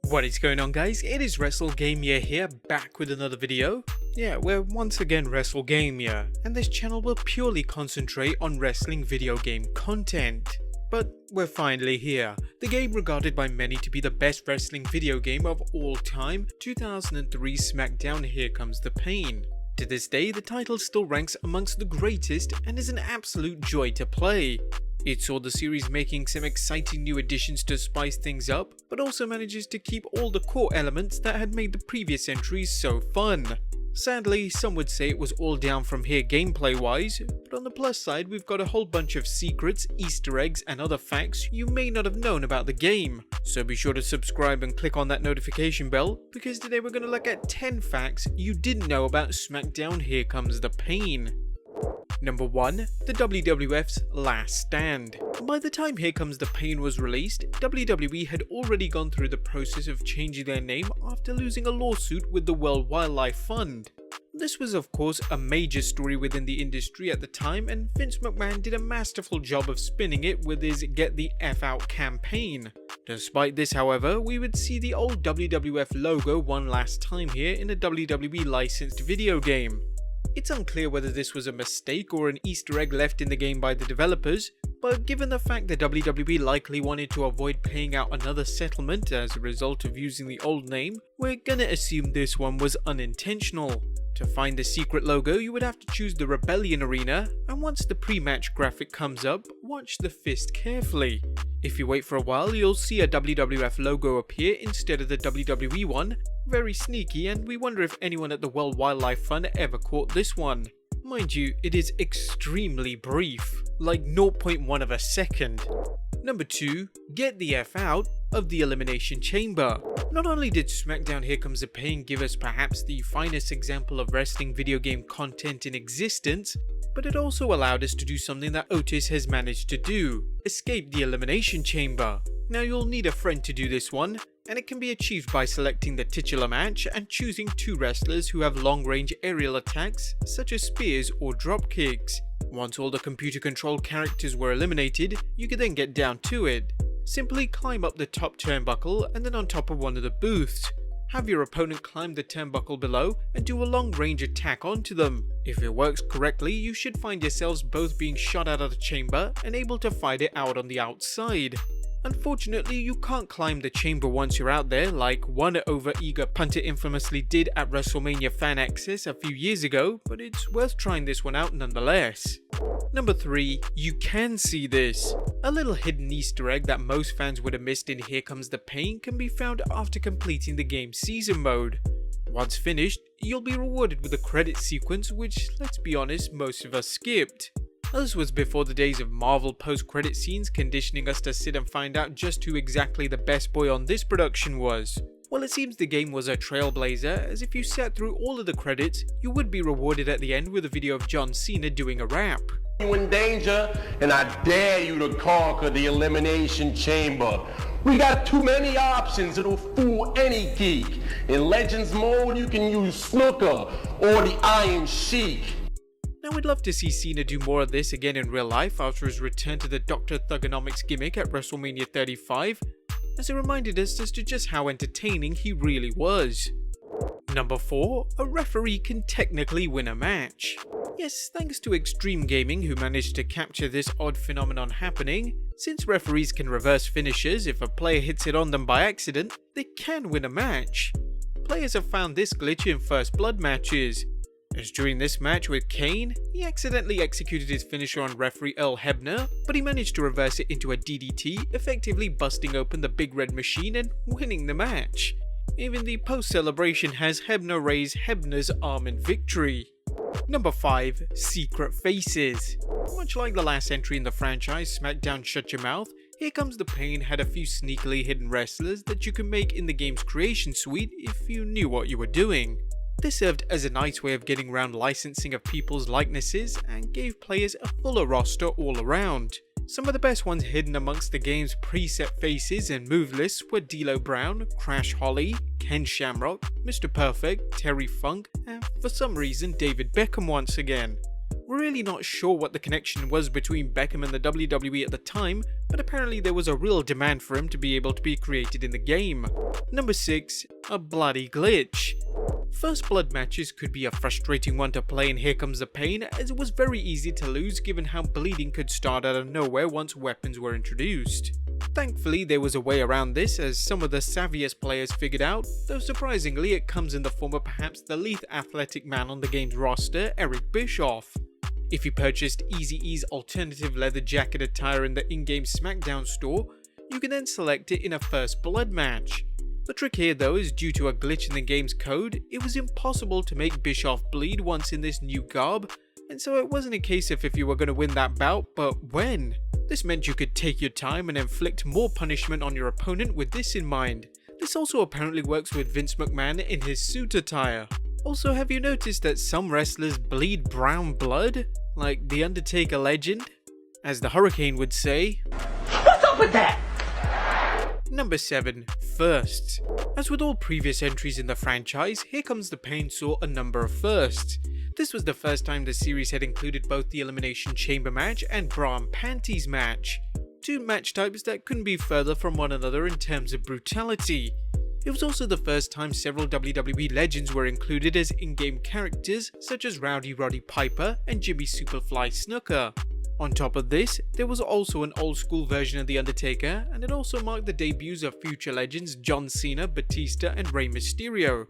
What is going on, guys? It is WrestleGamia here, back with another video. Yeah, we're once again WrestleGamia, and this channel will purely concentrate on wrestling video game content. But we're finally here. The game regarded by many to be the best wrestling video game of all time, 2003 Smackdown Here Comes the Pain. To this day, the title still ranks amongst the greatest and is an absolute joy to play. It saw the series making some exciting new additions to spice things up, but also manages to keep all the core elements that had made the previous entries so fun. Sadly, some would say it was all down from here gameplay wise, but on the plus side we've got a whole bunch of secrets, easter eggs and other facts you may not have known about the game. So be sure to subscribe and click on that notification bell, because today we're going to look at 10 facts you didn't know about Smackdown Here Comes the Pain. Number 1. The WWF's Last Stand. By the time Here Comes the Pain was released, WWE had already gone through the process of changing their name after losing a lawsuit with the World Wildlife Fund. This was of course a major story within the industry at the time, and Vince McMahon did a masterful job of spinning it with his Get the F Out campaign. Despite this, however, we would see the old WWF logo one last time here in a WWE licensed video game. It's unclear whether this was a mistake or an Easter egg left in the game by the developers, but given the fact that WWE likely wanted to avoid paying out another settlement as a result of using the old name, we're gonna assume this one was unintentional. To find the secret logo, you would have to choose the Rebellion Arena, and once the pre-match graphic comes up, watch the fist carefully. If you wait for a while, you'll see a WWF logo appear instead of the WWE one. Very sneaky, and we wonder if anyone at the World Wildlife Fund ever caught this one. Mind you, it is extremely brief, like 0.1 of a second. Number 2. Get the F out of the Elimination Chamber. Not only did Smackdown Here Comes the Pain give us perhaps the finest example of wrestling video game content in existence, but it also allowed us to do something that Otis has managed to do: escape the Elimination Chamber. Now you'll need a friend to do this one, and it can be achieved by selecting the titular match and choosing 2 wrestlers who have long-range aerial attacks such as spears or drop kicks. Once all the computer-controlled characters were eliminated, you could then get down to it. Simply climb up the top turnbuckle and then on top of one of the booths. Have your opponent climb the turnbuckle below and do a long-range attack onto them. If it works correctly, you should find yourselves both being shot out of the chamber and able to fight it out on the outside. Unfortunately, you can't climb the chamber once you're out there, like one over-eager punter infamously did at WrestleMania Fan Access a few years ago, but it's worth trying this one out nonetheless. Number 3. You can see this. A little hidden Easter egg that most fans would have missed in Here Comes the Pain can be found after completing the game's season mode. Once finished, you'll be rewarded with a credit sequence which, let's be honest, most of us skipped. This was before the days of Marvel post-credit scenes conditioning us to sit and find out just who exactly the best boy on this production was. Well, it seems the game was a trailblazer, as if you sat through all of the credits, you would be rewarded at the end with a video of John Cena doing a rap. You in danger, and I dare you to conquer the Elimination Chamber. We got too many options, it'll fool any geek. In Legends mode, you can use Snooker or the Iron Sheik. Now we'd love to see Cena do more of this again in real life after his return to the Dr. Thugonomics gimmick at WrestleMania 35, as it reminded us as to just how entertaining he really was. Number 4. A referee can technically win a match. Yes, thanks to Extreme Gaming, who managed to capture this odd phenomenon happening, since referees can reverse finishes if a player hits it on them by accident, they can win a match. Players have found this glitch in First Blood matches, as during this match with Kane, he accidentally executed his finisher on referee Earl Hebner, but he managed to reverse it into a DDT, effectively busting open the Big Red Machine and winning the match. Even the post-celebration has Hebner raise Hebner's arm in victory. Number 5. Secret Faces. Much like the last entry in the franchise, SmackDown Shut Your Mouth, Here Comes the Pain had a few sneakily hidden wrestlers that you could make in the game's creation suite if you knew what you were doing. This served as a nice way of getting around licensing of people's likenesses and gave players a fuller roster all around. Some of the best ones hidden amongst the game's preset faces and move lists were D'Lo Brown, Crash Holly, Ken Shamrock, Mr. Perfect, Terry Funk, and for some reason David Beckham once again. We're really not sure what the connection was between Beckham and the WWE at the time, but apparently there was a real demand for him to be able to be created in the game. Number 6. A bloody glitch. First blood matches could be a frustrating one to play in Here Comes the Pain, as it was very easy to lose given how bleeding could start out of nowhere once weapons were introduced. Thankfully there was a way around this, as some of the savviest players figured out, though surprisingly it comes in the form of perhaps the least athletic man on the game's roster, Eric Bischoff. If you purchased Eazy-E's alternative leather jacket attire in the in-game Smackdown store, you can then select it in a first blood match. The trick here though is due to a glitch in the game's code, it was impossible to make Bischoff bleed once in this new garb, and so it wasn't a case of if you were going to win that bout, but when. This meant you could take your time and inflict more punishment on your opponent with this in mind. This also apparently works with Vince McMahon in his suit attire. Also, have you noticed that some wrestlers bleed brown blood? Like The Undertaker legend? As the Hurricane would say, "What's up with that?" Number 7. Firsts. As with all previous entries in the franchise, Here Comes the Pain saw a number of firsts. This was the first time the series had included both the Elimination Chamber match and Bra and Panties match. Two match types that couldn't be further from one another in terms of brutality. It was also the first time several WWE legends were included as in-game characters, such as Rowdy Roddy Piper and Jimmy Superfly Snuka. On top of this, there was also an old school version of The Undertaker, and it also marked the debuts of future legends John Cena, Batista and Rey Mysterio.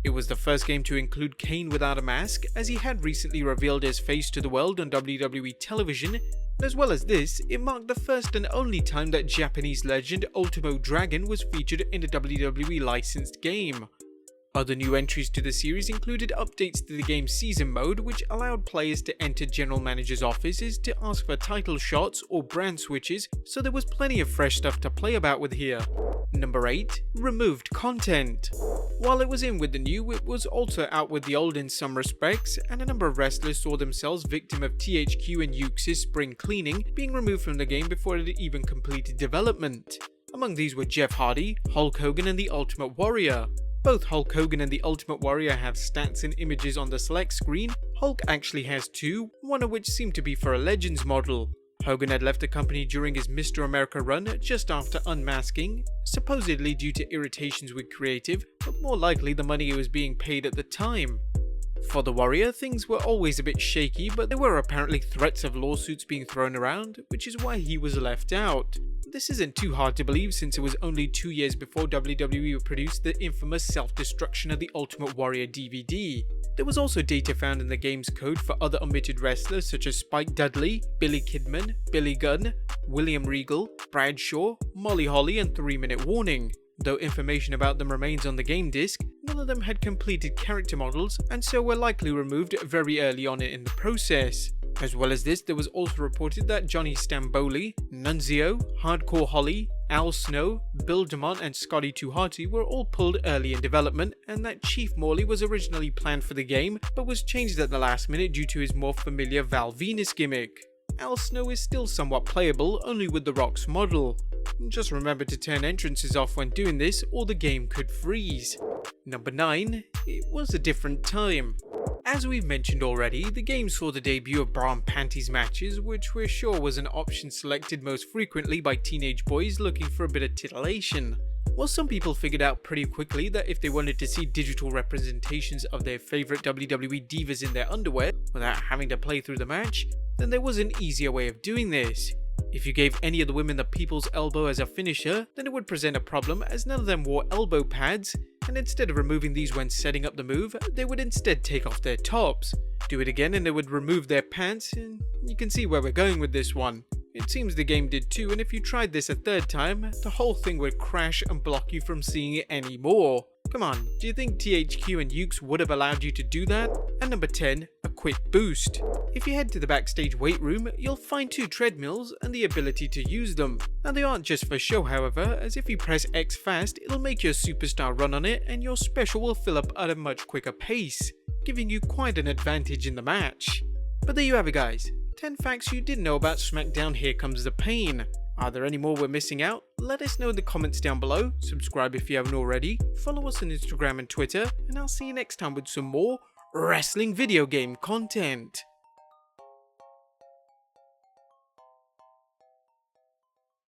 It was the first game to include Kane without a mask, as he had recently revealed his face to the world on WWE television. As well as this, it marked the first and only time that Japanese legend Ultimo Dragon was featured in a WWE licensed game. Other new entries to the series included updates to the game's season mode, which allowed players to enter general managers' offices to ask for title shots or brand switches, so there was plenty of fresh stuff to play about with here. Number 8. Removed content. While it was in with the new, it was also out with the old in some respects, and a number of wrestlers saw themselves victim of THQ and Yuke's spring cleaning, being removed from the game before it had even completed development. Among these were Jeff Hardy, Hulk Hogan and the Ultimate Warrior. Both Hulk Hogan and the Ultimate Warrior have stats and images on the select screen. Hulk actually has two, one of which seemed to be for a Legends model. Hogan had left the company during his Mr. America run just after unmasking, supposedly due to irritations with creative, but more likely the money he was being paid at the time. For the Warrior, things were always a bit shaky, but there were apparently threats of lawsuits being thrown around, which is why he was left out. This isn't too hard to believe since it was only 2 years before WWE produced the infamous Self-Destruction of the Ultimate Warrior DVD. There was also data found in the game's code for other omitted wrestlers such as Spike Dudley, Billy Kidman, Billy Gunn, William Regal, Bradshaw, Molly Holly and 3-minute warning. Though information about them remains on the game disc, none of them had completed character models and so were likely removed very early on in the process. As well as this, there was also reported that Johnny Stamboli, Nunzio, Hardcore Holly, Al Snow, Bill DeMont and Scotty 2 Hotty were all pulled early in development, and that Chief Morley was originally planned for the game but was changed at the last minute due to his more familiar Val Venus gimmick. Al Snow is still somewhat playable, only with the Rock's model. Just remember to turn entrances off when doing this or the game could freeze. Number 9. It was a different time. As we've mentioned already, the game saw the debut of Bra and Panties matches, which we're sure was an option selected most frequently by teenage boys looking for a bit of titillation. While some people figured out pretty quickly that if they wanted to see digital representations of their favourite WWE divas in their underwear without having to play through the match, then there was an easier way of doing this. If you gave any of the women the people's elbow as a finisher, then it would present a problem as none of them wore elbow pads, and instead of removing these when setting up the move, they would instead take off their tops. Do it again and they would remove their pants, and you can see where we're going with this one. It seems the game did too, and if you tried this a third time, the whole thing would crash and block you from seeing it anymore. Come on, do you think THQ and Yuke's would have allowed you to do that? And number 10, a quick boost. If you head to the backstage weight room, you'll find 2 treadmills and the ability to use them. Now they aren't just for show however, as if you press X fast, it'll make your superstar run on it and your special will fill up at a much quicker pace, giving you quite an advantage in the match. But there you have it guys, 10 facts you didn't know about Smackdown Here Comes the Pain. Are there any more we're missing out? Let us know in the comments down below, subscribe if you haven't already, follow us on Instagram and Twitter, and I'll see you next time with some more wrestling video game content.